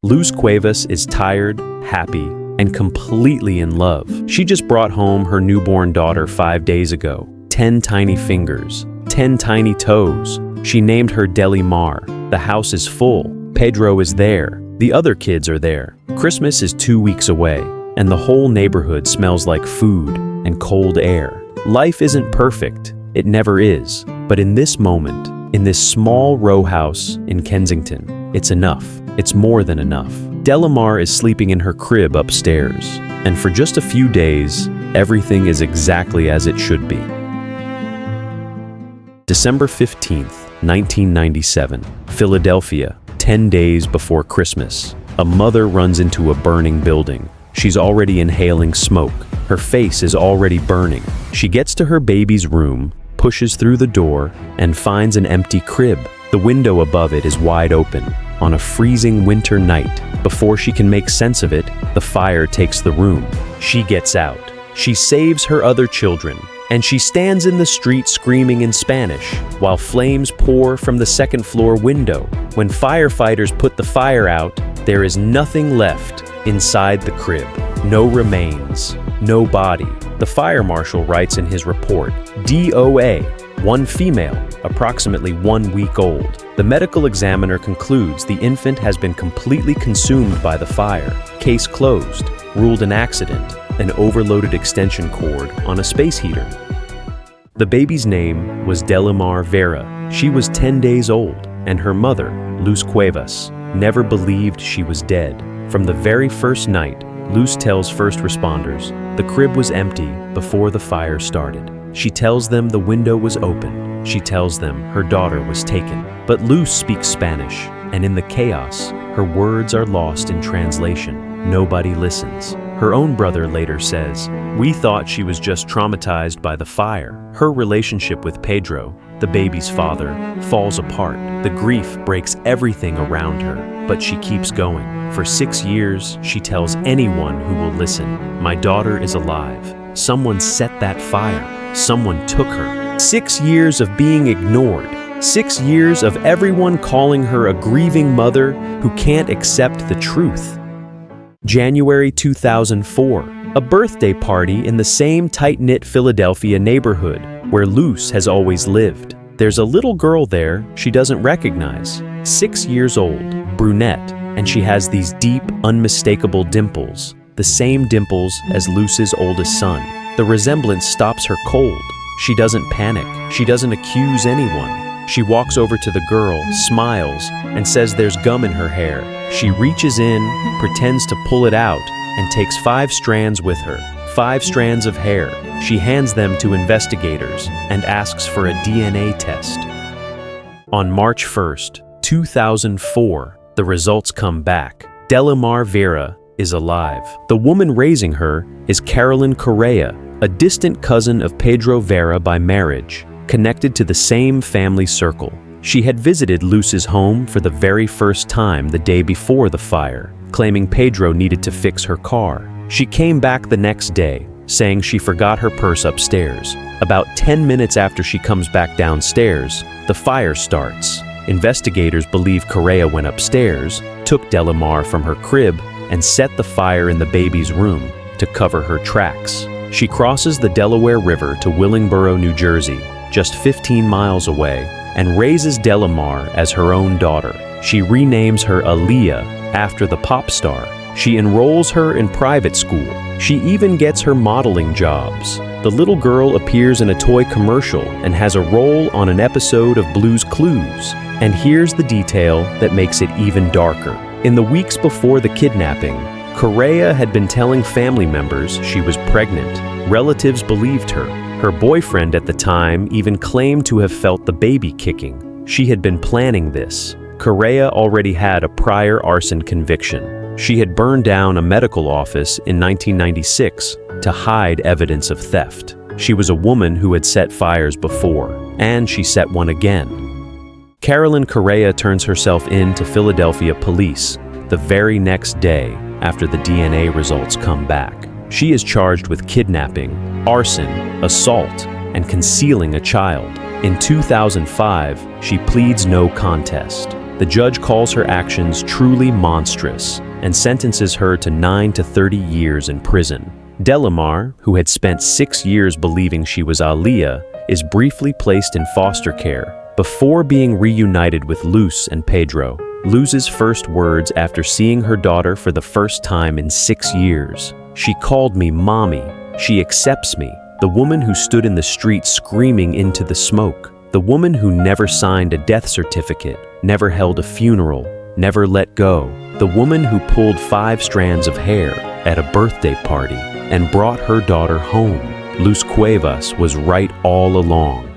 Luz Cuevas is tired, happy, and completely in love. She just brought home her newborn daughter 5 days ago. 10 tiny fingers, 10 tiny toes. She named her Delimar. The house is full. Pedro is there. The other kids are there. Christmas is 2 weeks away, and the whole neighborhood smells like food and cold air. Life isn't perfect. It never is. But in this moment, in this small row house in Kensington, it's enough. It's more than enough. Delimar is sleeping in her crib upstairs, and for just a few days, everything is exactly as it should be. December 15th, 1997, Philadelphia, 10 days before Christmas. A mother runs into a burning building. She's already inhaling smoke. Her face is already burning. She gets to her baby's room, pushes through the door, and finds an empty crib. The window above it is wide open. On a freezing winter night, before she can make sense of it, the fire takes the room. She gets out. She saves her other children, and she stands in the street screaming in Spanish, while flames pour from the second-floor window. When firefighters put the fire out, there is nothing left inside the crib. No remains, no body. The fire marshal writes in his report, DOA, 1 female, approximately 1 week old. The medical examiner concludes the infant has been completely consumed by the fire. Case closed, ruled an accident, an overloaded extension cord on a space heater. The baby's name was Delimar Vera. She was 10 days old, and her mother, Luz Cuevas, never believed she was dead. From the very first night, Luz tells first responders the crib was empty before the fire started. She tells them the window was open. She tells them her daughter was taken. But Luz speaks Spanish, and in the chaos, her words are lost in translation. Nobody listens. Her own brother later says, "We thought she was just traumatized by the fire." Her relationship with Pedro, the baby's father, falls apart. The grief breaks everything around her, but she keeps going. For 6 years, she tells anyone who will listen, "My daughter is alive. Someone set that fire. Someone took her." 6 years of being ignored. 6 years of everyone calling her a grieving mother who can't accept the truth. January 2004, a birthday party in the same tight-knit Philadelphia neighborhood where Luz has always lived. There's a little girl there she doesn't recognize, 6 years old, brunette, and she has these deep, unmistakable dimples, the same dimples as Luz's oldest son. The resemblance stops her cold. She doesn't panic. She doesn't accuse anyone. She walks over to the girl, smiles, and says there's gum in her hair. She reaches in, pretends to pull it out, and takes 5 strands with her. 5 strands of hair. She hands them to investigators and asks for a DNA test. On March 1st, 2004, the results come back. Delimar Vera is alive. The woman raising her is Carolyn Correa, a distant cousin of Pedro Vera by marriage, connected to the same family circle. She had visited Luz's home for the very first time the day before the fire, claiming Pedro needed to fix her car. She came back the next day, saying she forgot her purse upstairs. About 10 minutes after she comes back downstairs, the fire starts. Investigators believe Correa went upstairs, took Delimar from her crib, and set the fire in the baby's room to cover her tracks. She crosses the Delaware River to Willingboro, New Jersey, just 15 miles away, and raises Delimar as her own daughter. She renames her Aaliyah after the pop star. She enrolls her in private school. She even gets her modeling jobs. The little girl appears in a toy commercial and has a role on an episode of Blue's Clues. And here's the detail that makes it even darker. In the weeks before the kidnapping, Correa had been telling family members she was pregnant. Relatives believed her. Her boyfriend at the time even claimed to have felt the baby kicking. She had been planning this. Correa already had a prior arson conviction. She had burned down a medical office in 1996 to hide evidence of theft. She was a woman who had set fires before, and she set one again. Carolyn Correa turns herself in to Philadelphia police the very next day after the DNA results come back. She is charged with kidnapping, arson, assault, and concealing a child. In 2005, she pleads no contest. The judge calls her actions truly monstrous and sentences her to 9 to 30 years in prison. Delimar, who had spent 6 years believing she was Aliyah, is briefly placed in foster care before being reunited with Luz and Pedro. Luz's first words after seeing her daughter for the first time in 6 years: "She called me mommy. She accepts me." The woman who stood in the street screaming into the smoke. The woman who never signed a death certificate, never held a funeral, never let go. The woman who pulled 5 strands of hair at a birthday party and brought her daughter home. Luz Cuevas was right all along.